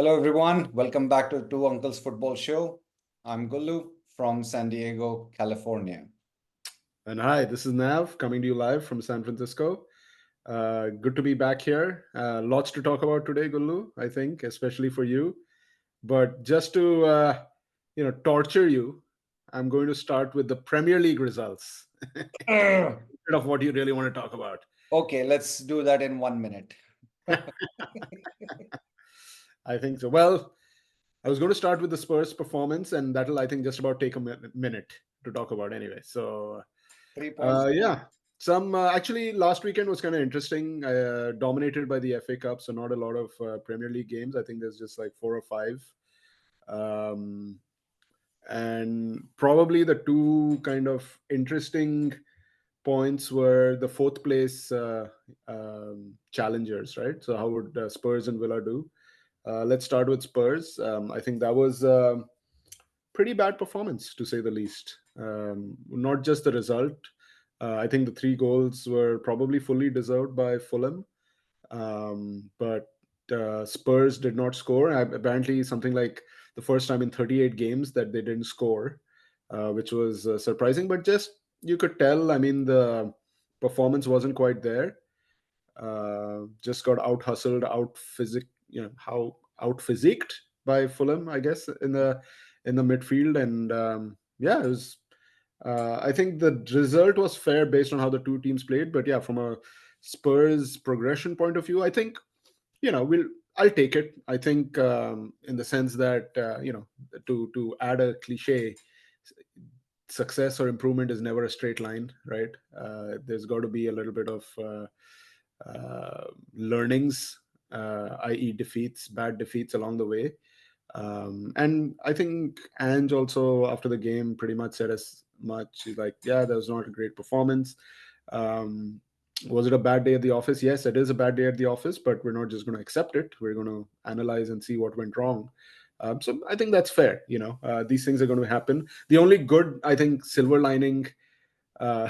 Hello, everyone. Welcome back to Two Uncles Football Show. I'm Gullu from San Diego, California. And hi, this is Nav coming to you live from San Francisco. Good to be back here. Lots to talk about today, Gullu, I think, especially for you. But just to torture you, I'm going to start with the Premier League results Ugh. instead of what you really want to talk about. Okay, let's do that in 1 minute. I think so. Well, I was going to start with the Spurs performance, and that'll, I think, just about take a minute to talk about anyway. So 3 points. Yeah, some actually last weekend was kind of interesting. Dominated by the FA Cup, so not a lot of Premier League games. I think there's just like four or five, um, and probably the two kind of interesting points were the fourth place challengers, right? So how would Spurs and Villa do? Let's start with Spurs. I think that was pretty bad performance to say the least. Not just the result. I think the three goals were probably fully deserved by Fulham, but Spurs did not score. Apparently, something like the first time in 38 games that they didn't score, which was surprising. But just you could tell. I mean, the performance wasn't quite there. Just got out hustled, out physic, how out physicked by Fulham, I guess, in the midfield, and yeah, it was. I think the result was fair based on how the two teams played, but yeah, from a Spurs progression point of view, I think I'll take it. I think in the sense that to add a cliche, success or improvement is never a straight line, right? There's got to be a little bit of learnings, i.e., defeats, bad defeats along the way. And I think Ange also after the game pretty much said as much. He's like, yeah, that was not a great performance. Um, was it a bad day at the office? Yes, it is a bad day at the office, but we're not just going to accept it. We're going to analyze and see what went wrong. So I think that's fair. These things are going to happen. The only good, I think, silver lining. Uh,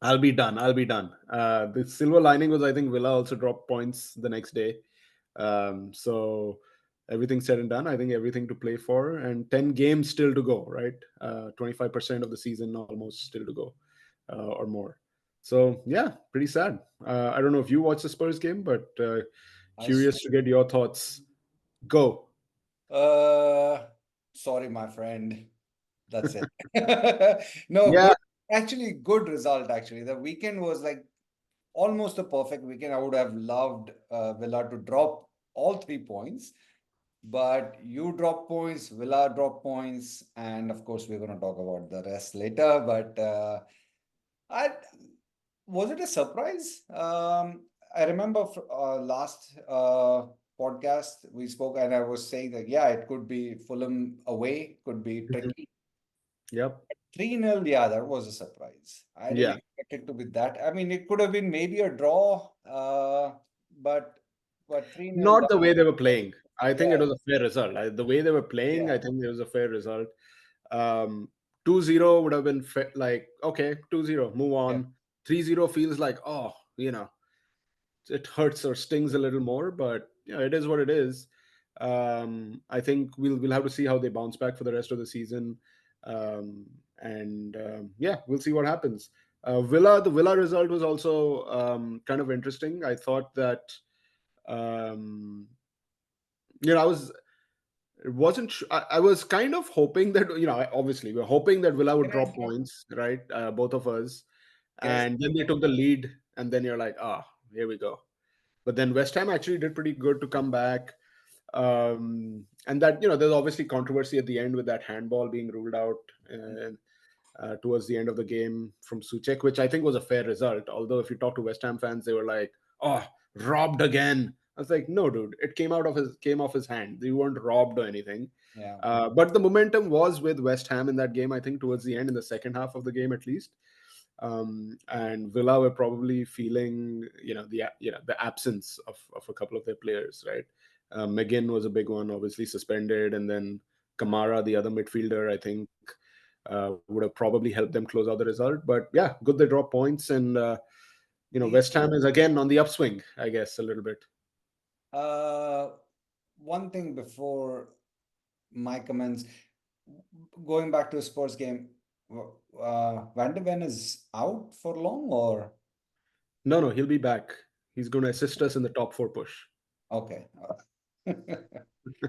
I'll be done. I'll be done. The silver lining was, I think, Villa also dropped points the next day. So everything said and done, I think everything to play for, and 10 games still to go, right? 25% of the season almost still to go, or more. So yeah, pretty sad. I don't know if you watched the Spurs game, but I s- curious to get your thoughts. Go. uh, Sorry, my friend. That's it. No, Yeah. good. Actually, good result. Actually, the weekend was like almost a perfect weekend. I would have loved Villa to drop all 3 points. But you drop points, Villa drop points, and of course we're going to talk about the rest later. But I was it a surprise? I remember last podcast we spoke, and I was saying that yeah, it could be Fulham away, could be Mhm. tricky. Yep. 3-0, yeah, that was a surprise. I didn't Yeah. expect it to be that. I mean, it could have been maybe a draw, but 3-0 Not down. the way they were playing. I think it Yeah, was a fair result. The way they were playing, I yeah. think it was a fair result. Um, 2-0 would have been like, okay, 2-0, move Yeah. on. 3-0 feels like, oh, it hurts or stings a little more, but it is what it is. I think we'll have to see how they bounce back for the rest of the season. And yeah, we'll see what happens. The Villa result was also kind of interesting. I thought that um, I was it wasn't. I was kind of hoping that obviously we're hoping that Villa would Can I drop points, right? Both of us, can I say and then they something? took the lead, and then you're like, ah, here we go. But then West Ham actually did pretty good to come back, and that there's obviously controversy at the end with that handball being ruled out towards the end of the game from Suchek, which I think was a fair result. Although if you talk to West Ham fans, they were like, "Oh, robbed again." I was like, "No, dude, it came off his hand. You weren't robbed or anything." Yeah. But the momentum was with West Ham in that game. I think towards the end, in the second half of the game at least, and Villa were probably feeling the absence of a couple of their players. Right, McGinn was a big one, obviously suspended, and then Kamara, the other midfielder, I think would have probably helped them close out the result. But yeah, good they drop points, and The West Ham is again on the upswing, I guess, a little bit. Uh, one thing before my comments, going back to a sports game, Van de Ven is out for long or No, he'll be back. He's going to assist us in the top four push. okay.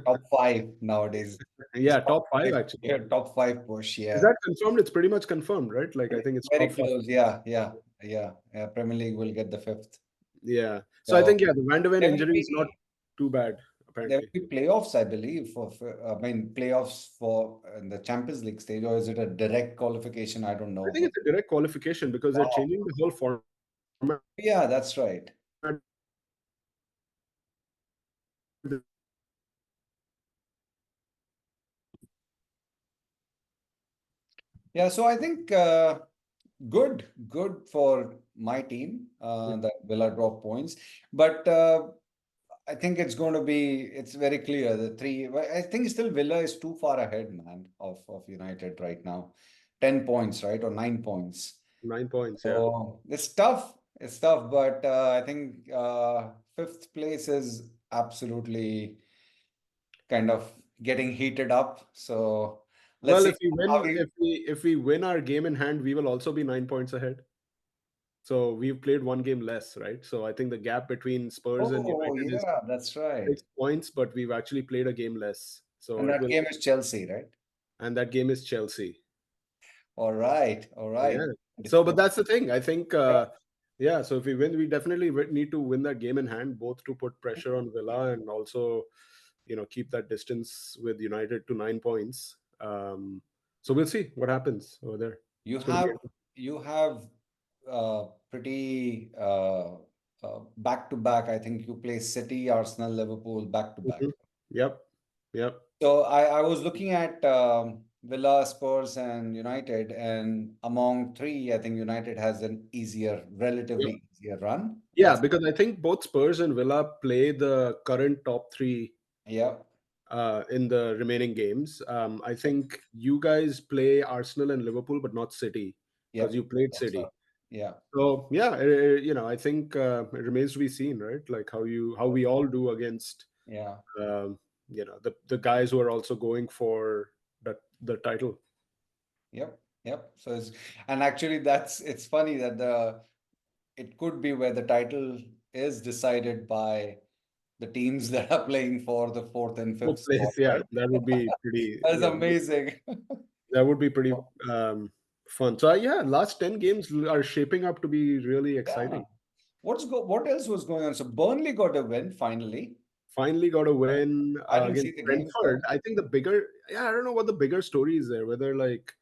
Top five nowadays. It's Yeah, top five actually. top five push, Is yeah. that confirmed? It's pretty much confirmed, right? Like I think it's Very top five. close, yeah. Premier League will get the fifth. Yeah. So I So think yeah, the Van de Ven there will injury is not be too bad there apparently. will be playoffs, I believe, I mean playoffs for in the Champions League stage, or is it a direct qualification? I don't I know, think but it's a direct qualification because they're wow. changing the whole format. Yeah, that's right. Yeah, so I think good for my team that Villa drop points, but I think it's very clear the three. Well, I think still Villa is too far ahead, man, of United right now. 10 points, right? Or 9 points. 9 points. Yeah. So it's tough. It's tough, but I think fifth place is absolutely kind of getting heated up. So let's Well, see if we how win, we. if we win our game in hand, we will also be 9 points ahead. So we've played one game less, right? So I think the gap between Spurs and Oh, United is yeah, that's right. 6 points, but we've actually played a game less. So And it that will, game is Chelsea, right? and that game is Chelsea. All right, all right. Yeah. So, but that's the thing. I think, yeah. So if we win, we definitely need to win that game in hand, both to put pressure on Villa and also, keep that distance with United to 9 points. So we'll see what happens over there. You It's going to be have you have pretty back to back. I think you play City, Arsenal, Liverpool back to back. Mhm. Yep. Yep. So I was looking at Villa, Spurs, and United, and among three, I think United has an Yep. relatively easier run. Yeah, That's because I think both Spurs and Villa play the current top three yeah, in the remaining games. I think you guys play Arsenal and Liverpool, but not City because yep. you played That's City. right. Yeah, So yeah, I think it remains to be seen, right? Like how we all do against yeah. the guys who are also going for the title. Yep. So and actually it's funny that it could be where the title is decided by the teams that are playing for the fourth and Fourth fifth spot, place, yeah, right? that would be pretty. That's Yeah, amazing. that would be pretty fun. So yeah, last 10 games are shaping up to be really Yeah. exciting. What else was going on? So Burnley got a win finally. Finally got a win I didn't see against the game, Brentford. so I think the bigger, yeah, I don't know what the bigger story is there. Whether like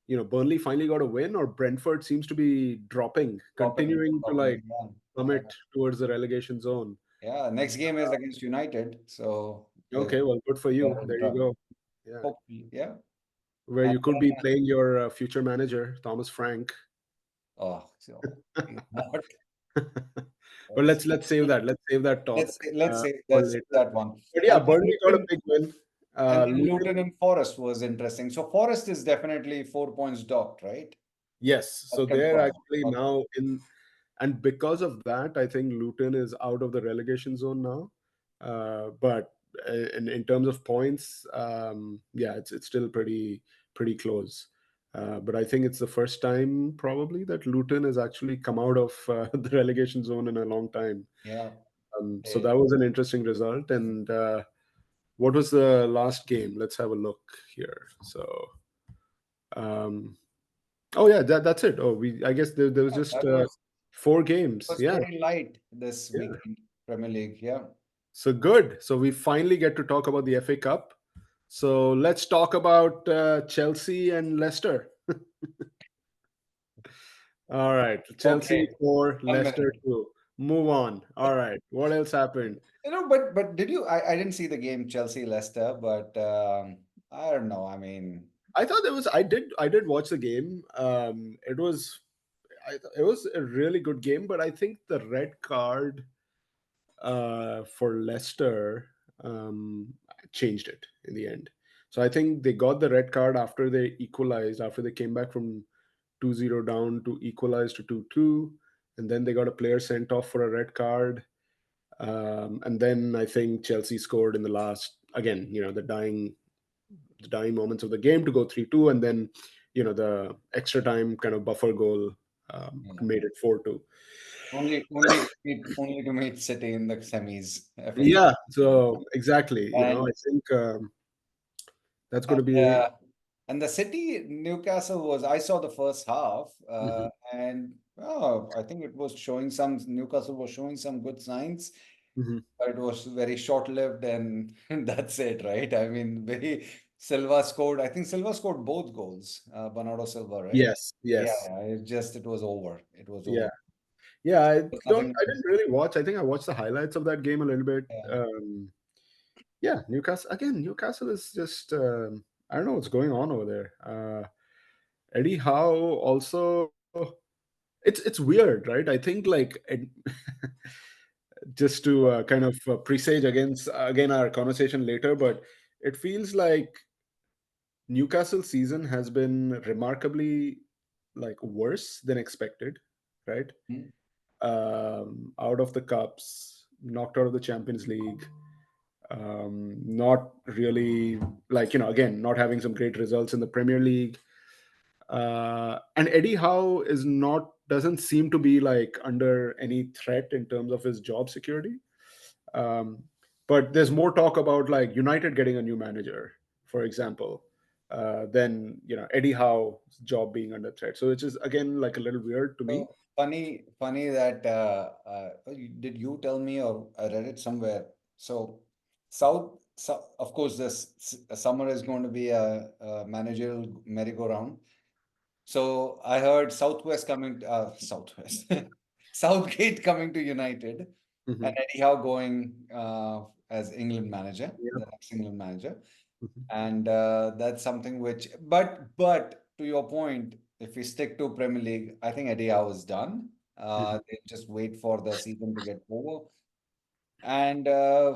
Burnley finally got a win or Brentford seems to be continuing to like dropping, yeah. Yeah. plummet towards the relegation zone. Yeah. Next game is against United, so there's Okay, well, good for you. There you go. Yeah, hopefully, yeah. where And you could be playing your future manager, Thomas Frank. oh, so he's not. But let's save that. Let's save that talk for Let's say later. that one. But yeah, And then Burnley got a Luton big win. and then Luton, Luton and Forest was interesting. So Forest is definitely 4 points docked, right? yes. So That's they're confirmed. actually Okay. now in, and because of that, I think Luton is out of the relegation zone now. But in terms of points, yeah, it's still pretty close. But I think it's the first time probably that Luton has actually come out of the relegation zone in a long time. Yeah. So Eh, that was an interesting result. And what was the last game? Let's have a look here. So, um, oh yeah, that's it. Oh, I guess there was yeah, just that four games. was Yeah, pretty light this yeah. weekend, Premier League. Yeah. So good. So we finally get to talk about the FA Cup. So let's talk about Chelsea and Leicester. All right, Chelsea Okay. 4, 1 minute. Leicester 2. Move on. All right, what else happened? But did you? I didn't see the game Chelsea Leicester, but I don't know. I mean, I thought there was. I did watch the game. It was a really good game, but I think the red card for Leicester changed it in the end. So I think they got the red card after they equalized, after they came back from 2-0 down to equalize to 2-2, and then they got a player sent off for a red card. And then I think Chelsea scored in the last, again, the dying moments of the game to go 3-2, and then the extra time kind of buffer goal Yeah. made it 4-2. Only to meet City in the semis, FA Cup. Yeah, so exactly, I And think that's going to and be. uh, and the City Newcastle was, I saw the first half, Mhm. and oh, I think it was showing some Newcastle was showing some good signs. Mhm. But it was very short-lived, and that's it, right? I mean, very Silva scored. I think Silva scored both goals. Bernardo Silva, right? Yes, Yeah, yes, it was over. It was yeah, over. yeah. I There's don't. nothing. I didn't really watch. I think I watched the highlights of that game a little bit. Yeah. Yeah, Newcastle again. Newcastle is just. I don't know what's going on over there. Eddie Howe also. It's weird, right? I think like just to kind of presage again our conversation later, but it feels like Newcastle season has been remarkably like worse than expected, right? Hmm. Out of the cups, knocked out of the Champions League, not really like again not having some great results in the Premier League, and Eddie Howe is not doesn't seem to be like under any threat in terms of his job security. Um, but there's more talk about like United getting a new manager, for example, than Eddie Howe's job being under threat. So which is again like a little weird to me. So funny that did you tell me or I read it somewhere? So of course, this summer is going to be a managerial merry-go-round. So I heard Southwest, Southgate coming to United, and Mhm. Eddie Howe going as England manager, Yeah. the next England manager, Mhm. and that's something which. But to your point, if we stick to Premier League, I think Eddie Howe is done. Mhm. They just wait for the season to get over. And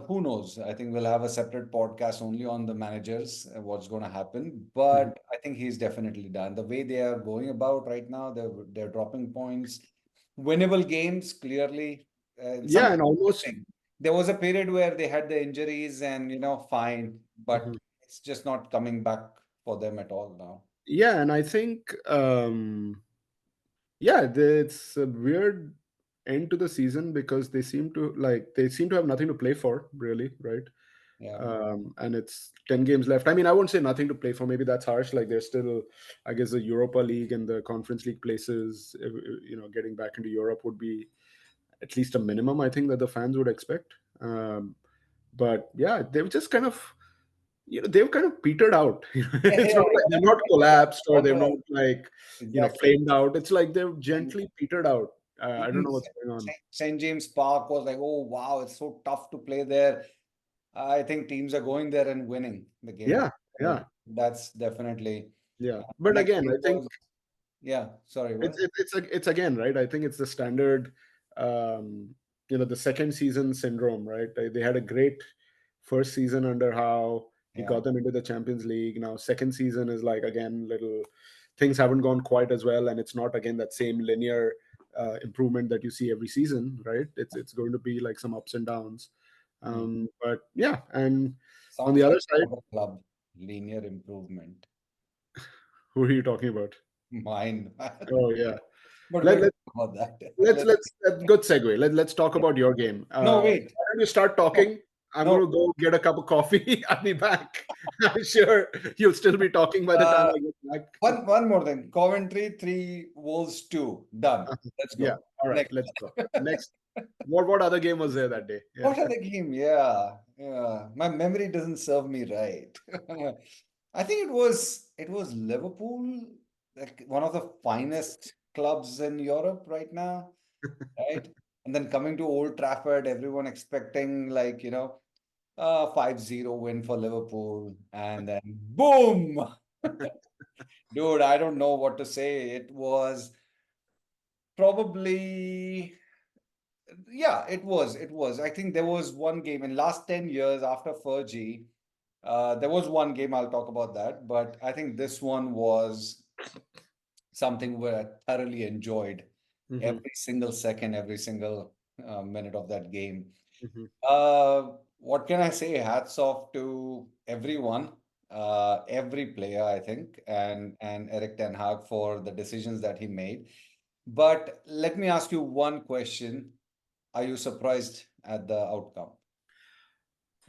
who knows? I think we'll have a separate podcast only on the managers, what's going to happen. Mhm. But I think he's definitely done. The way they are going about right now, they're dropping points, winnable games clearly. Yeah, Something and almost. interesting. There was a period where they had the injuries, and fine, but Mhm. it's just not coming back for them at all now. Yeah, and I think yeah, it's a weird end to the season because they seem to have nothing to play for, really, right? Yeah. And it's 10 games left. I mean, I won't say nothing to play for. Maybe that's harsh. Like there's still, I guess, the Europa League and the Conference League places. Getting back into Europe would be at least a minimum. I think that the fans would expect. But yeah, they've just kind of, they've kind of petered out. Yeah, It's not like they're not collapsed or what they're do not I like exactly? flamed out. It's like they've And gently petered out. I don't even know what's going on. St. James Park was like, oh wow, it's so tough to play there. I think teams are going there and winning the game. Yeah, yeah, That's definitely. yeah. The But next again, game I think was, yeah, sorry, it's what? it's it's, it's again, right? I think it's the standard, um, the second season syndrome, right? They had a great first season under how he Yeah. got them into the Champions League. Now, second season is like again, little things haven't gone quite as well, and it's not again that same linear improvement that you see every season, right? It's going to be like some ups and downs. Hmm. But yeah, and on the Sounds other like side, another club, linear improvement. who are you talking about? Mine. Oh yeah. But Let, we'll let, talk about that. let's good segue. Let's talk about your game. No, wait. Why don't you start No, talking? I'm no. going to go get a cup of coffee. I'll be back. I'm sure you'll still be talking by the time Uh, I get back. one more thing. Coventry 3, Wolves 2. Done. Let's Yeah. go. All right. Next. Let's go. Next. What other game was there that day? Yeah. What other game? Yeah, yeah. My memory doesn't serve me right. I think it was Liverpool, like one of the finest clubs in Europe right now, right? And then coming to Old Trafford, everyone expecting like, 5-0 win for Liverpool, and then boom! Dude, I don't know what to say. It was probably yeah, it was. It was. I think there was one game in last 10 years after Fergie. There was one game, I'll talk about that, but I think this one was something where I thoroughly enjoyed Hmm. every single second, every single minute of that game. Mhm. What can I say? Hats off to everyone, every player, I think, and Eric Ten Hag for the decisions that he made. But let me ask you one question. Are you surprised at the outcome?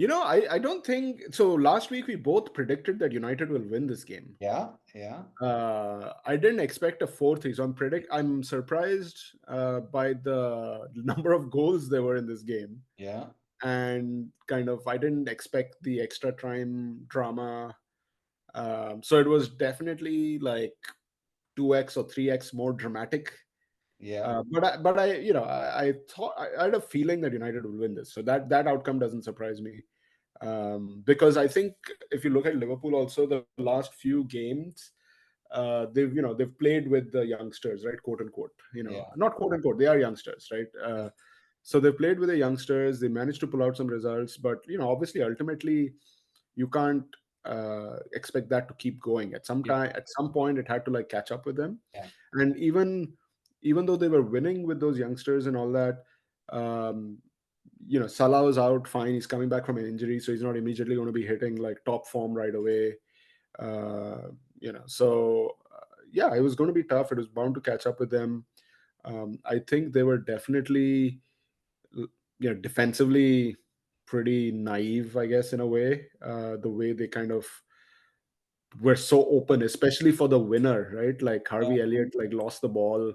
I don't think so. Last week we both predicted that United will win this game. Yeah, yeah, I didn't expect a 4-3, so I'm surprised by the number of goals there were in this game, yeah, and kind of I didn't expect the extra time drama. So it was definitely like 2x or 3x more dramatic. yeah. But I thought I had a feeling that United would win this, so that outcome doesn't surprise me. Because I think if you look at Liverpool, also the last few games, they've played with the youngsters, right? Quote unquote, Yeah, not quote unquote, they are youngsters, right? So they played with the youngsters. They managed to pull out some results, but obviously, ultimately, you can't expect that to keep going. At some yeah, time, at some point, it had to like catch up with them. yeah, And even though they were winning with those youngsters and all that, um, Salah was out fine. He's coming back from an injury, so he's not immediately going to be hitting like top form right away. Uh, yeah, it was going to be tough. It was bound to catch up with them. I think they were definitely, defensively pretty naive, I guess, in a way. The way they kind of were so open, especially for the winner, right? Like yeah, Harvey Elliott, like lost the ball,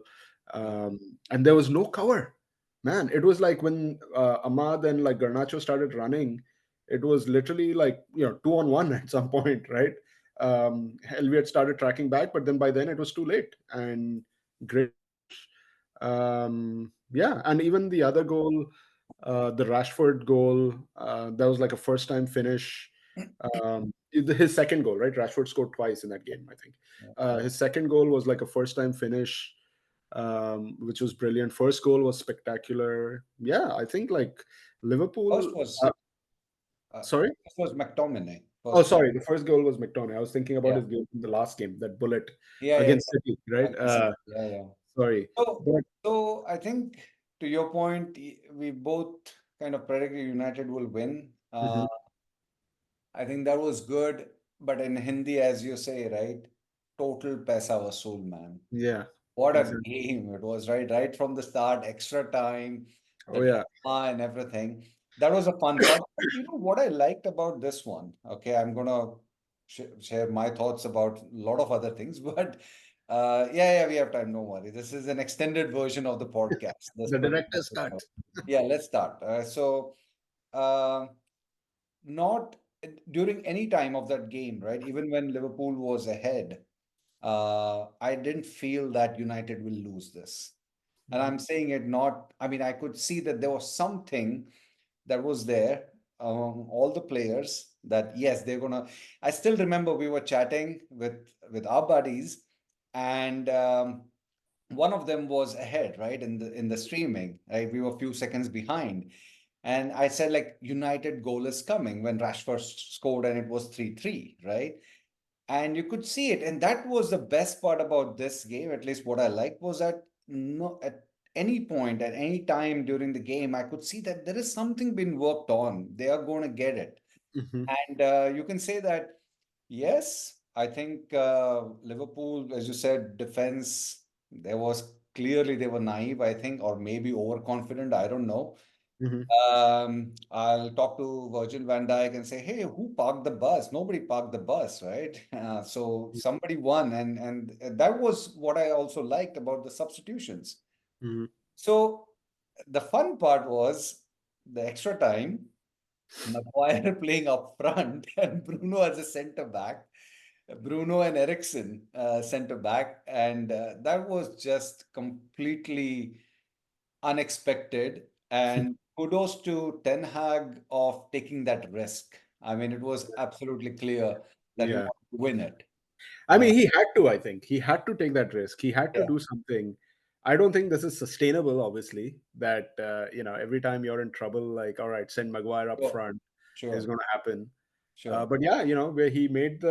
yeah. and there was no cover. Man, it was like when Ahmad and like Garnacho started running, it was literally like 2-on-1 at some point, right? Elliott started tracking back, but then by then it was too late. And great yeah, and even the other goal, the Rashford goal, that was like a first time finish. His second goal, right? Rashford scored twice in that game, I think. Yeah. His second goal was like a first time finish, which was brilliant. First goal was spectacular. Yeah, I think like First Liverpool. was Sorry. first was McTominay. Oh, First goal. sorry. The first goal was McTominay. I was thinking about Yeah, his game in the last game, that bullet yeah, yeah, against City, right? yeah. Yeah, yeah. Sorry, So, but so I think to your point, we both kind of predicted United will win. mhm, I think that was good, but in Hindi, as you say, right? Total paisa vasool, man. yeah, What a exactly. game it was, right? Right from the start, extra time, Oh the yeah. drama and everything. That was a fun part. You know what I liked about this one? Okay, I'm gonna share my thoughts about a lot of other things, but yeah, yeah, we have time. Don't worry. This is an extended version of the podcast. This The particular director's cut. episode. Yeah, let's start. Uh, not during any time of that game, right? Even when Liverpool was ahead, I didn't feel that United will lose this. And Mhm, I'm saying it not, I mean, I could see that there was something that was there among all the players that yes, they're gonna. I still remember we were chatting with our buddies, and one of them was ahead, right, in the streaming, right? We were a few seconds behind. And I said, like, United goal is coming when Rashford scored and it was 3-3, right? And you could see it. And that was the best part about this game, at least what I liked, was that no, at any point, at any time during the game, I could see that there is something being worked on. They are going to get it. mhm, And you can say that, yes, I think Liverpool, as you said, defense, there was clearly they were naive, I think, or maybe overconfident. I don't know. mhm, I'll talk to Virgil van Dijk and say, "Hey, who parked the bus? Nobody parked the bus, right?" So somebody won, and that was what I also liked about the substitutions. mhm. So the fun part was the extra time, Maguire playing up front and Bruno as a center back, Bruno and Ericsson center back, and that was just completely unexpected. And kudos to Ten Hag of taking that risk. I mean, it was absolutely clear that he Yeah. wanted to win it. I Uh, mean, he had to, I think. He had to take that risk. He had to yeah, do something. I don't think this is sustainable, obviously, that, every time you're in trouble, like, all right, send Maguire up sure, front is sure, going to happen. sure. But yeah, where he made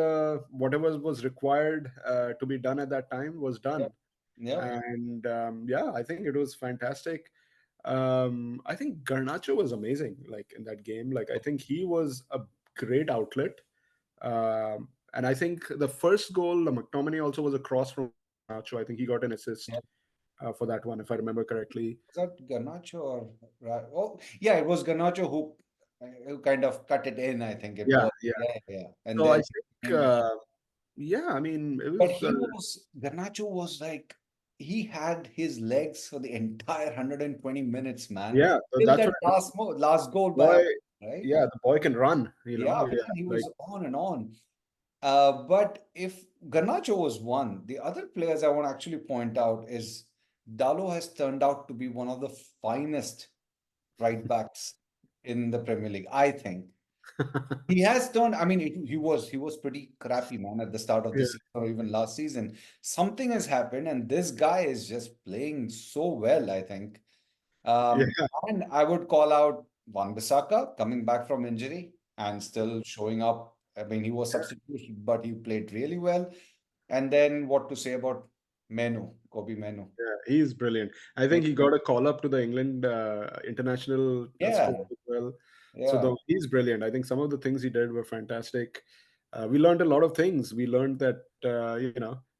whatever was required to be done at that time was Yep, done. yep. And yeah, I think it was fantastic. I think Garnacho was amazing, like in that game. Like I think he was a great outlet. And I think the first goal, McTominay also was a cross from Garnacho. I think he got an assist Yeah. for that one, if I remember correctly. Was that Garnacho or oh yeah, it was Garnacho who kind of cut it in, I think it Yeah, was. yeah. Yeah, yeah. And So I then think, and yeah, I mean, it but was, Garnacho was like he had his legs for the entire 120 minutes, man. yeah, Till that's that what I mean. last goal by Boy, right? yeah, the boy can run, Yeah, yeah, man, he like, was on and on. But if Garnacho was one, the other players I want to actually point out is Dalo has turned out to be one of the finest right backs in the Premier League, I think. He has turned, I mean, he was pretty crappy, man, at the start of the yeah, season or even last season. Something has happened, and this guy is just playing so well, I think. yeah, And I would call out Wan-Bissaka coming back from injury and still showing up. I mean, he was substituted, but he played really well. And then what to say about Menu, Kobe Menu? yeah, he's brilliant. I think he got a call up to the England international squad Yeah, as well. So yeah. he's brilliant. I think some of the things he did were fantastic. We learned a lot of things. We learned that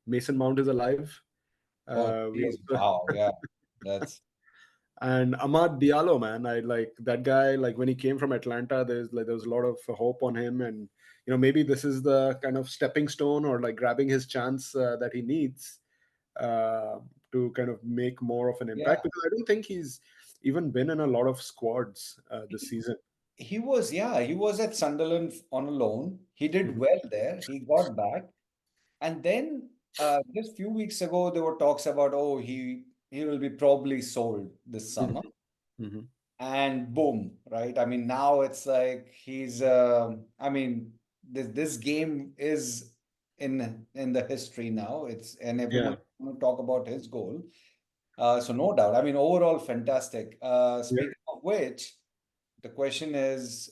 Mason Mount is alive. Oh, We geez, also wow, yeah. That's and Ahmad Diallo, man, I like that guy. Like when he came from Atlanta, there was a lot of hope on him, and maybe this is the kind of stepping stone or like grabbing his chance that he needs uh, to kind of make more of an yeah. impact. Because I don't think he's even been in a lot of squads this He, season. he was at Sunderland on a loan. He did Mhm, well there. He got back. And then just few weeks ago, there were talks about, oh, he will be probably sold this mhm, summer. mhm. And boom, right? I mean, now it's like I mean, this game is in the history now. It's and Yeah, everyone want to talk about his goal. So no doubt. I mean, overall, fantastic. yeah, Speaking of which, the question is,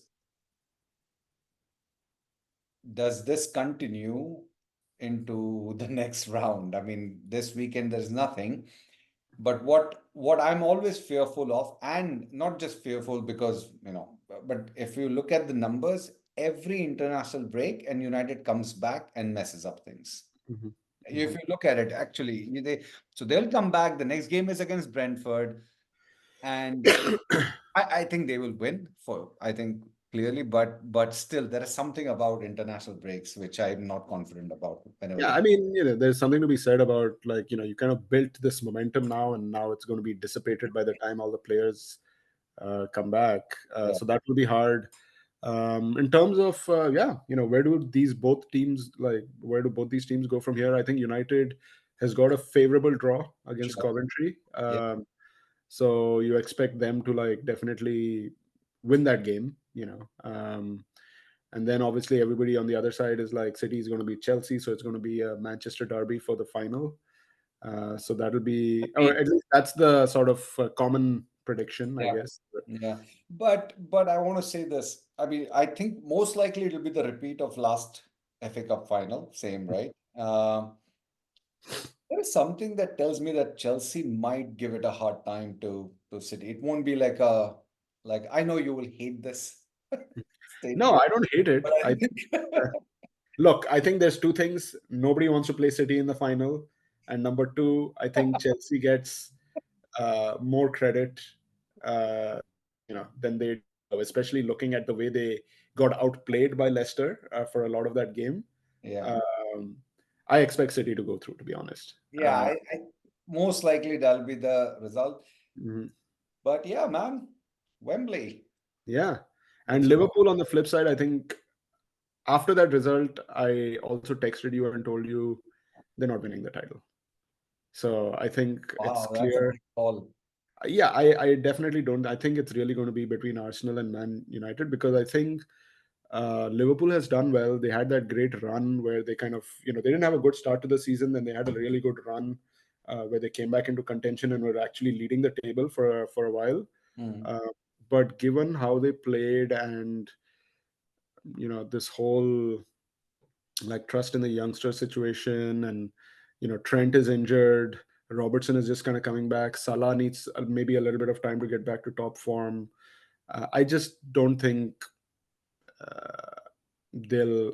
does this continue into the next round? I mean, this weekend there's nothing. But what I'm always fearful of, and not just fearful because, but if you look at the numbers, every international break and United comes back and messes up things. mhm, If mhm. you look at it, actually, so they'll come back. The next game is against Brentford, and I think they will win I think clearly, but still there is something about international breaks which I'm not confident about whenever Yeah, they I mean, there's something to be said about like, you kind of built this momentum now, and now it's going to be dissipated by the time all the players come back. yeah, So that will be hard. In terms of yeah, where do both these teams go from here? I think United has got a favorable draw against sure. Coventry. Yeah. So you expect them to like definitely win that game, and then obviously everybody on the other side is like City is going to be Chelsea, so it's going to be a Manchester derby for the final. So that'll be, or at least that's the sort of common prediction, I Yeah. guess. Yeah. But I want to say this. I mean, I think most likely it'll be the repeat of last FA Cup final, same, right? There is something that tells me that Chelsea might give it a hard time to City. It won't be like I know you will hate this No, statement, I don't hate but it. I I think think, look, I think there's two things. Nobody wants to play City in the final. And number two, I think Chelsea gets more credit, uh, than they deserve, especially looking at the way they got outplayed by Leicester for a lot of that game. yeah. Um, I expect City to go through, to be honest. Yeah, I most likely that'll be the result. Mhm. But yeah, man, Wembley. Yeah. And Let's go. Liverpool on the flip side, I think after that result, I also texted you and told you they're not winning the title. So I think it's Wow, that's a clear. big call. Yeah, I definitely don't. I think it's really going to be between Arsenal and Man United because I think Liverpool has done well. They had that great run where they kind of, they didn't have a good start to the season, then they had a really good run where they came back into contention and were actually leading the table for a while. Hmm. Uh, but given how they played and this whole like trust in the youngster situation, and Trent is injured, Robertson is just kind of coming back. Salah needs maybe a little bit of time to get back to top form. I just don't think uh,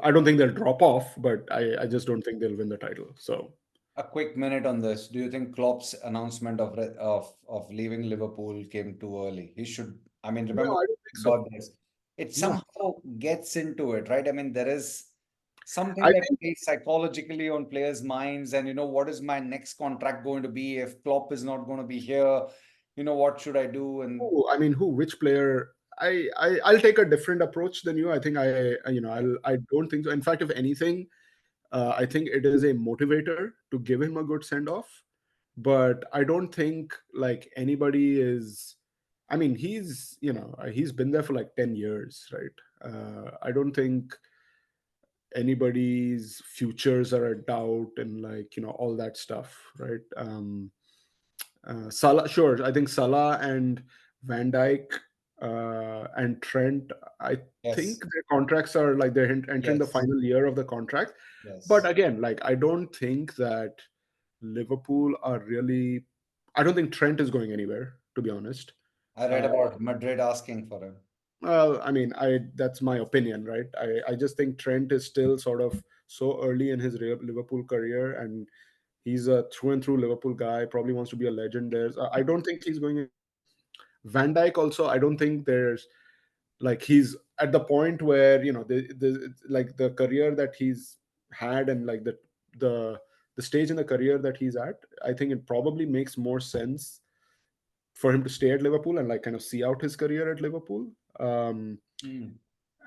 I don't think they'll drop off, but I just don't think they'll win the title. So A quick minute on this. Do you think Klopp's announcement of leaving Liverpool came too early? He should. I mean, no, remember I don't think so. about this. It No, somehow gets into it, right? I mean, there is something I that think plays psychologically on players' minds, and what is my next contract going to be if Klopp is not going to be here? What should I do? And I mean, which player? I'll take a different approach than you. I think I don't think so. In fact, if anything, I think it is a motivator to give him a good send off. But I don't think like anybody is. I mean, he's been there for like 10 years, right? I don't think anybody's futures are a doubt and like all that stuff, right? Salah, sure. I think Salah and Van Dijk and Trent. I think yes, their contracts are like they're entering the yes, final year of the contract. But yes. again, like I don't think that Liverpool are really. I don't think Trent is going anywhere, to be honest. I read Uh, about Madrid asking for him. well, I mean, I that's my opinion, right? I just think Trent is still sort of so early in his Liverpool career, and he's a through and through Liverpool guy. Probably wants to be a legend there. So I don't think he's going. Van Dyke also, I don't think there's like he's at the point where the like the career that he's had and like the the stage in the career that he's at. I think it probably makes more sense for him to stay at Liverpool and like kind of see out his career at Liverpool. Hmm.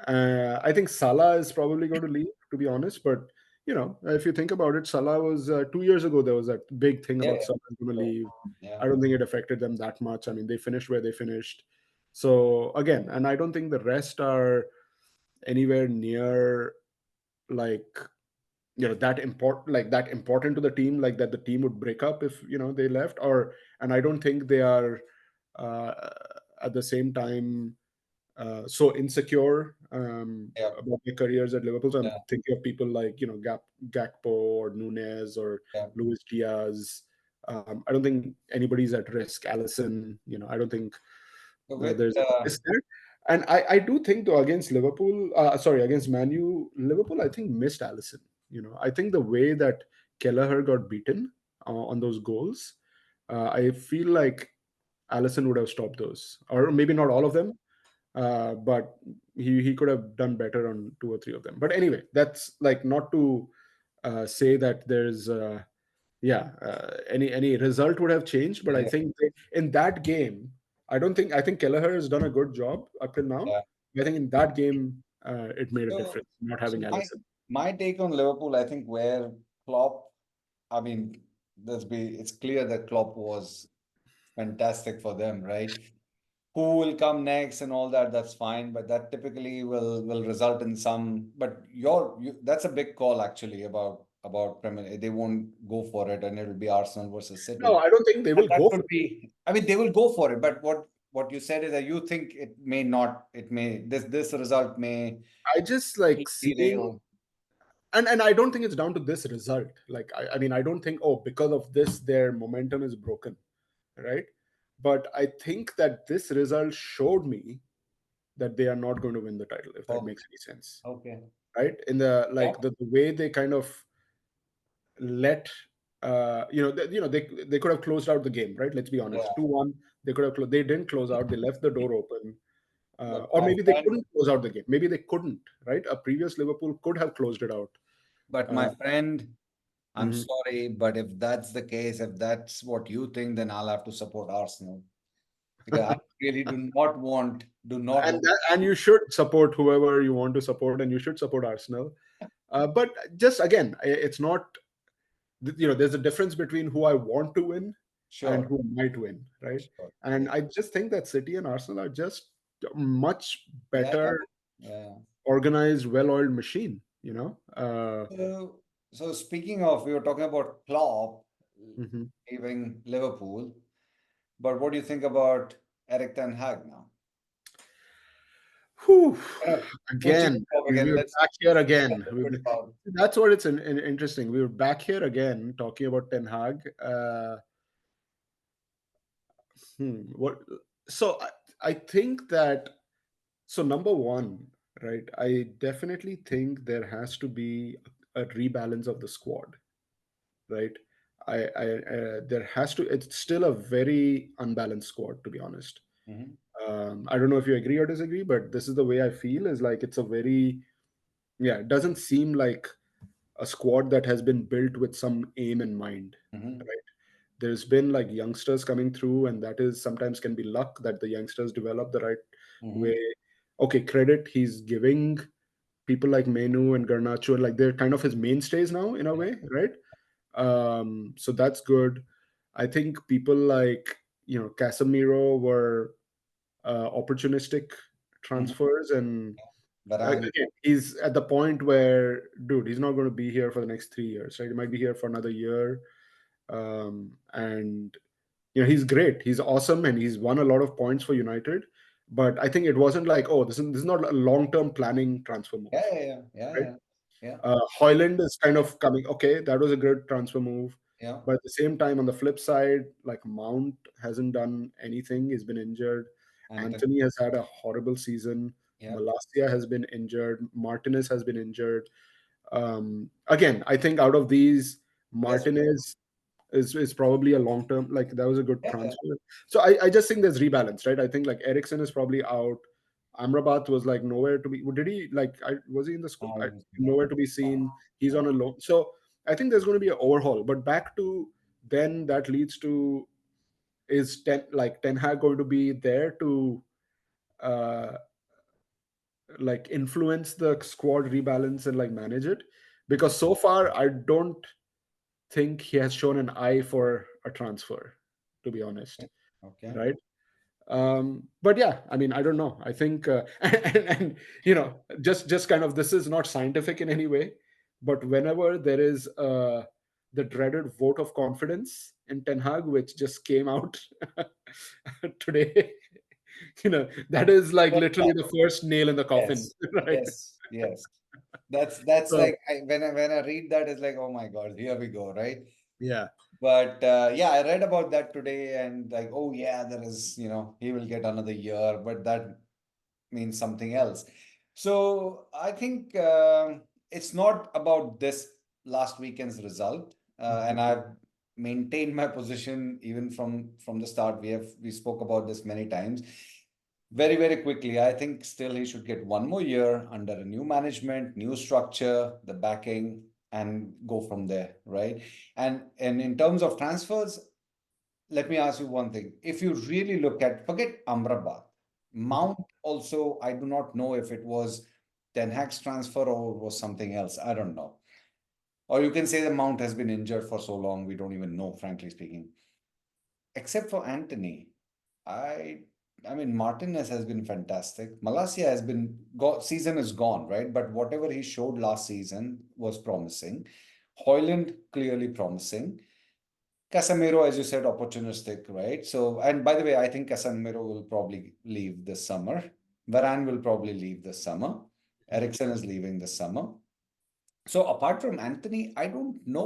I think Salah is probably going to leave, to be honest. But if you think about it, Salah was 2 years ago. There was that big thing Yeah, about yeah. Salah going to So, leave. yeah. I don't think it affected them that much. I mean, they finished where they finished. So again, and I don't think the rest are anywhere near like that important to the team, like that the team would break up if they left. Or and I don't think they are uh, at the same time so insecure Yeah, about their careers at Liverpool. So I'm yeah, thinking of people like Gakpo or Nunez or yeah. Luis Diaz. I don't think anybody's at risk. Allison, I don't think So with there's a risk there. And I do think though against Liverpool, sorry, against Manu, Liverpool I think missed Allison. I think the way that Kelleher got beaten on those goals, I feel like Allison would have stopped those, or maybe not all of them, but he could have done better on two or three of them. But anyway, that's like not to say that there's any result would have changed. But I yeah, think in that game, I think Kelleher has done a good job up till now. yeah. I think in that game, it made a So, difference not so having my Allison. my take on Liverpool, I think where Klopp, I mean, it's clear that Klopp was fantastic for them, right? Who will come next and all that, that's fine, but that typically will result in some. But that's a big call actually about Premier. They won't go for it, and it'll be Arsenal versus No, City. I don't think they And will that go for could be. I mean, they will go for it, but what you said is that you think it may not. It may this result may it. I just like seeing. derail. And I don't think it's down to this result. Like I mean, I don't think, oh, because of this their momentum is broken, right? But I think that this result showed me that they are not going to win the title, if that Oh, makes any sense, okay. right? In the Yeah, like the way they kind of let they could have closed out the game, right? Let's be honest, yeah. 2-1. They could have they didn't close out, they left the door open. But Or my maybe they friend, couldn't close out the game, maybe they couldn't, right? A previous Liverpool could have closed it out. but uh, my friend, I'm mhm. sorry, but if that's the case, if that's what you think, then I'll have to support Arsenal because I really do not and want. and you should support whoever you want to support, and you should support Arsenal. But just again, it's not there's a difference between who I want to win and Sure, who might win, right? sure. And Yeah, I just think that City and Arsenal are just a much yeah, better yeah. organized, well-oiled machine. So speaking of, we were talking about Klopp Mhm. leaving Liverpool, but what do you think about Eric Ten Hag now? Whew. Uh, Switching Again, the topic we and were let's back here get again. a bit about. That's what it's interesting. We were back here again talking about Ten Hag. What? So I think that, so number one, right? I definitely think there has to be a rebalance of the squad, right? There has to. It's still a very unbalanced squad, to be honest. Mhm. I don't know if you agree or disagree, but this is the way I feel. Is like it's a very, yeah. It doesn't seem like a squad that has been built with some aim in mind, Mhm. right? There's been like youngsters coming through, and that is sometimes can be luck that the youngsters develop the right Mhm. way. Okay, credit he's giving people like Menu and Garnacho, like they're kind of his mainstays now in a Yeah. way, right? So that's good. I think people like, Casemiro were opportunistic Mhm. transfers, and Varane. again, he's at the point where, dude, he's not going to be here for the next 3 years, right? He might be here for another year, and he's great, he's awesome, and he's won a lot of points for United. But I think it wasn't like, oh, this is not a long term planning transfer Yeah, move, yeah, yeah, yeah, right? yeah, yeah, Hoyland is kind of coming. Okay, that was a good transfer move, yeah. but at the same time, on the flip side, like Mount hasn't done anything. He's been injured. Anthony. Anthony has had a horrible season. Yeah. Malacia has been injured. Martinez has been injured. Again, I think out of these, Yes. Martinez is probably a long term. Like that was a good Yeah, yeah. transfer. So I just think there's rebalance, right? I think like Ericsson is probably out. Amrabat was like nowhere to be. Did he like? Was he in the school? No. Nowhere to be seen. He's on No. a loan. So I think there's going to be an overhaul. But back to then, that leads to, is Ten Hag going to be there to uh like influence the squad rebalance and like manage it? Because so far I don't think he has shown an eye for a transfer, to be honest, Okay. Okay. right? But yeah, I mean, I don't know. I think, and just kind of, this is not scientific in any way, but whenever there is the dreaded vote of confidence in Ten Hag, which just came out today, that is like literally the first nail in the coffin, Yes. right? Yes. Yes. That's So like when I read that, it's like, oh my God, here we go, right? yeah, But yeah, I read about that today, and like, oh yeah, there is, he will get another year, but that means something else. So I think it's not about this last weekend's result, Mhm. and I've maintained my position even from the start. We spoke about this many times. Very, very quickly, I think still he should get one more year under a new management, new structure, the backing, and go from there, right? And in terms of transfers, let me ask you one thing. If you really look at, forget Amrabat, Mhm. Mount also, I do not know if it was Ten Hag's transfer or was something else. I don't know. Or you can say the Mount has been injured for so long, we don't even know, frankly speaking. Except for Anthony, I I mean Martinez has been fantastic. Malacia has been season is gone, right? But whatever he showed last season was promising. Hoyland clearly promising. Casemiro, as you said, opportunistic, right? So, and by the way, I think Casemiro will probably leave this summer. Varane will probably leave this summer. Ericsson is leaving this summer. So, apart from Anthony, I don't know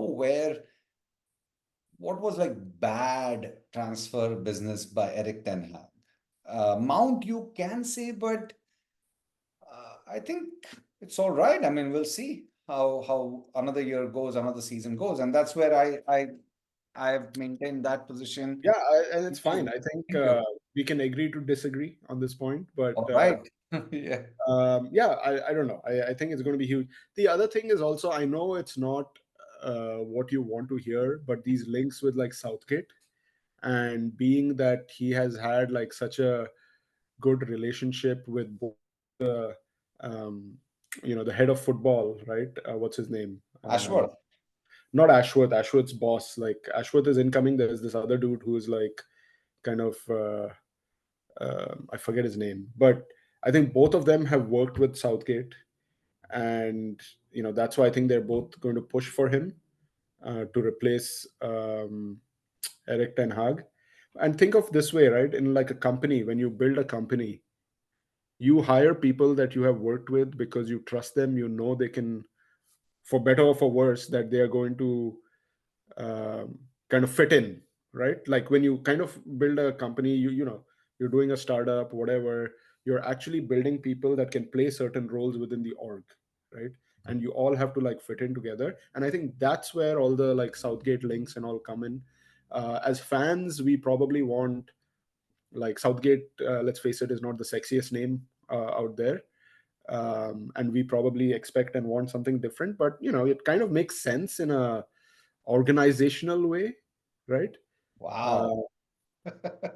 what was like bad transfer business by Eric Ten Hag. Mount, you can say, but I think it's all right. I mean, we'll see how another year goes, another season goes, and that's where I've maintained that position. Yeah, and it's fine. I think Thank you. we can agree to disagree on this point, but All right. Yeah. yeah, I don't know. I think it's going to be huge. The other thing is also, I know it's not what you want to hear, but these links with like Southgate, and being that he has had like such a good relationship with both the, um, the head of football, right? What's his name? Ashworth. Not Ashworth. Ashworth's boss. Like Ashworth is incoming. There's this other dude who is like kind of. I forget his name, but I think both of them have worked with Southgate, and that's why I think they're both going to push for him to replace Eric Ten Hag. And think of this way, right? In like a company, when you build a company, you hire people that you have worked with because you trust them. You know they can, for better or for worse, that they are going to kind of fit in, right? Like when you kind of build a company, you're doing a startup, whatever, you're actually building people that can play certain roles within the org, right? And you all have to like fit in together. And I think that's where all the like Southgate links and all come in. As fans, we probably want like Southgate. Let's face it, is not the sexiest name out there, and we probably expect and want something different. But it kind of makes sense in a organizational way, right? Wow. Uh, yeah,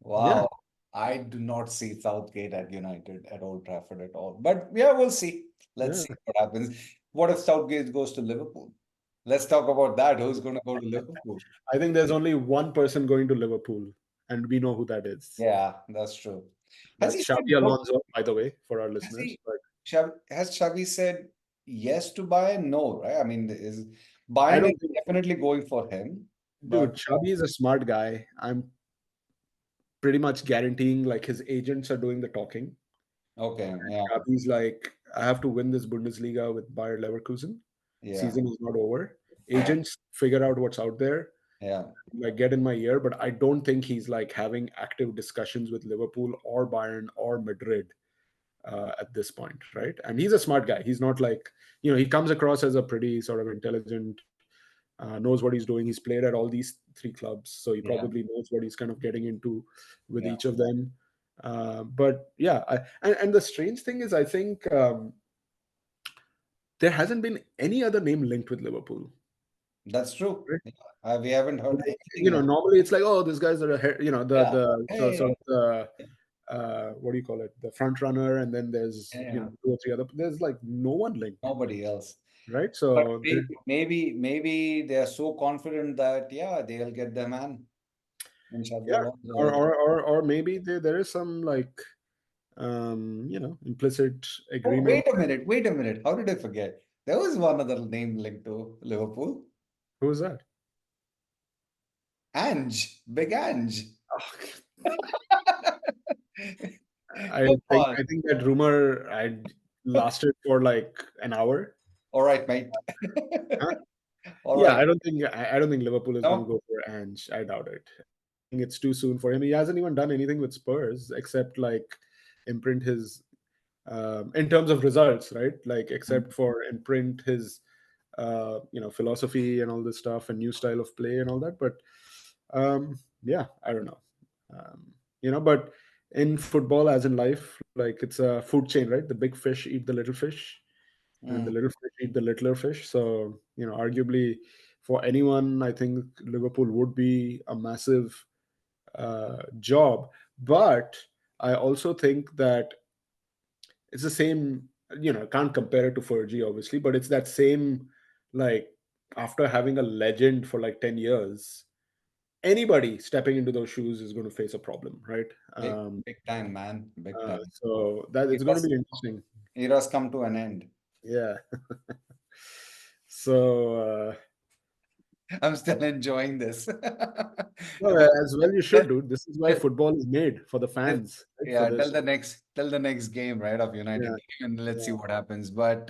Wow. I do not see Southgate at United at Old Trafford at all. But yeah, we'll see. Let's yeah. see what happens. What if Southgate goes to Liverpool? Let's talk about that. Who's going to go to Liverpool? I think there's only one person going to Liverpool, and we know who that is. Yeah, that's true. Has he That's said Xabi no? Alonso, by the way, for our Has listeners. he But has Xavi said yes to Bayern? No, right? I mean, is I Bayern is don't think, definitely going for him, dude, but Xabi is a smart guy. I'm pretty much guaranteeing like his agents are doing the talking. okay, yeah, Xabi's like, I have to win this Bundesliga with Bayer Leverkusen. yeah, Season is not over. Agents figure out what's out there, yeah. like get in my ear, but I don't think he's like having active discussions with Liverpool or Bayern or Madrid at this point, right? And he's a smart guy. He's not like, he comes across as a pretty sort of intelligent, knows what he's doing. He's played at all these three clubs, so he Yeah, probably knows what he's kind of getting into with yeah. each of them. But yeah, and the strange thing is, I think there hasn't been any other name linked with Liverpool. That's true. Right? Yeah. We haven't heard Like, anything else. normally it's like, oh, these guys are, Yeah. sort Hey, of the what do you call it, the front runner, and then there's yeah. two or three other. There's like no one linked, Nobody else. right? But So maybe they are so confident that yeah, they'll get their man in Xabi yeah, or Alonso. or maybe there is some like implicit Oh, agreement. wait a minute. How did I forget? There was one other name linked to Liverpool. Who is that? Ange, Big Ange. I Come think on. I think that rumor I lasted for like an hour. All right, mate. Huh? All Yeah, right. I don't think Liverpool is going to No, go for Ange. I doubt it. I think it's too soon for him. He hasn't even done anything with Spurs except like imprint his in terms of results, right? Like except for imprint his philosophy and all this stuff and new style of play and all that. But yeah, I don't know. But in football, as in life, like it's a food chain, right? The big fish eat the little fish, and the mm, little fish eat the littler fish. So, arguably for anyone, I think Liverpool would be a massive job. But I also think that it's the same, can't compare it to Fergie, obviously, but it's that same, like, after having a legend for like 10 years, anybody stepping into those shoes is going to face a problem, right? big time, man. Big time. So that it's going to Eras, be interesting. eras come to an end. Yeah. So, I'm still enjoying this. no, as well, you should, dude. This is why football is made for the This- fans, right? For yeah, this. till the next game, right, of United Yeah. game, and let's see Yeah. what happens. But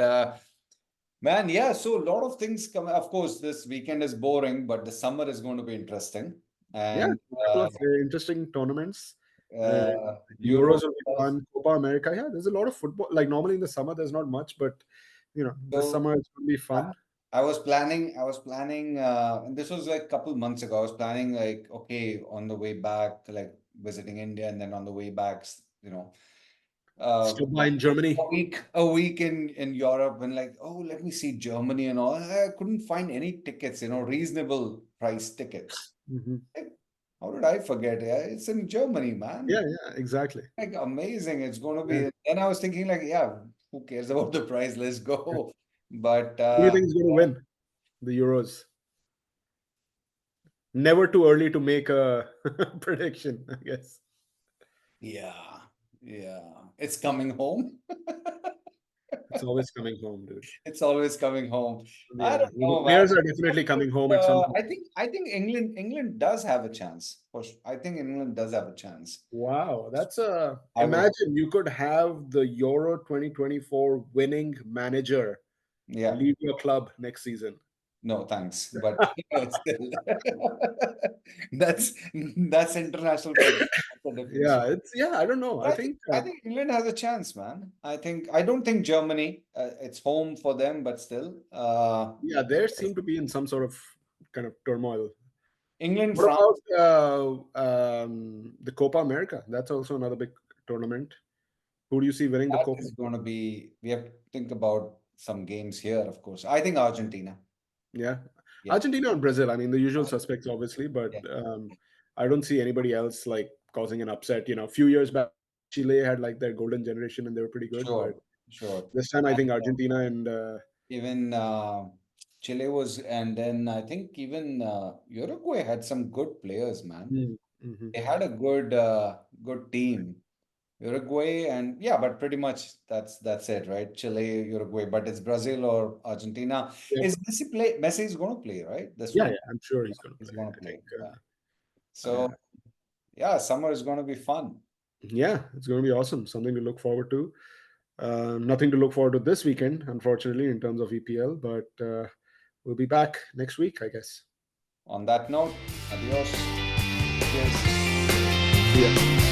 man, yeah, so a lot of things come. Of course, this weekend is boring, but the summer is going to be interesting. Yeah. And A couple of interesting tournaments. Uh, Euro. Euros will be fun. Copa America. Yeah, there's a lot of football. Like normally in the summer, there's not much, but this So summer it's going to be I fun. I was planning, and this was like a couple months ago. I was planning like, okay, on the way back, like visiting India, and then on the way back, uh, Stop by in Germany. a week in Europe, and like, oh, let me see Germany and all. I couldn't find any tickets, reasonable price tickets. Hmm. Like, how did I forget? Yeah, it's in Germany, Yeah, man. yeah, exactly. Like amazing. It's going to Yeah. be. Then I was thinking like, yeah, who cares about the price? Let's Yeah. go. But Who do you think is going to win the Euros? Never too early to make a prediction, I guess. yeah, yeah, it's coming home. It's always coming home, dude. It's always coming home. I Yeah, don't well, the know, man. players are definitely coming home at some point. I think England does have a chance. I think England does have a chance. Wow, that's a I would, imagine you could have the Euro 2024 winning manager yeah, leave your club next season. No, thanks. But still, that's that's international football. That's a different Yeah, story. it's I don't know. But I think I think England has a chance, man. I don't think Germany. It's home for them, but still, yeah, they seem to be in some sort of kind of turmoil. England, What France. about the Copa America? That's also another big tournament. Who do you see winning the That Copa? is going to be. We have to think about some games here, of course. I think Argentina. Yeah, Yeah, Argentina and Brazil. I mean, the usual suspects, obviously, but yeah, I don't see anybody else like causing an upset. A few years back, Chile had like their golden generation, and they were pretty good. But sure, sure. this time, I And think Argentina and even Chile was, and then I think even Uruguay had some good players, man. mhm. They had a good team. Uruguay and yeah, but pretty much that's it, right? Chile, Uruguay, but it's Brazil or Argentina. Yeah, Is Messi play? Messi is going to play, right? This yeah, one, yeah, I'm sure he's going to he's play. going to I play. think, Yeah. yeah, So yeah, summer is going to be fun. yeah, it's going to be awesome. Something to look forward to. Nothing to look forward to this weekend, unfortunately, in terms of EPL, but we'll be back next week, I guess. On that note, adios. Cheers. See ya.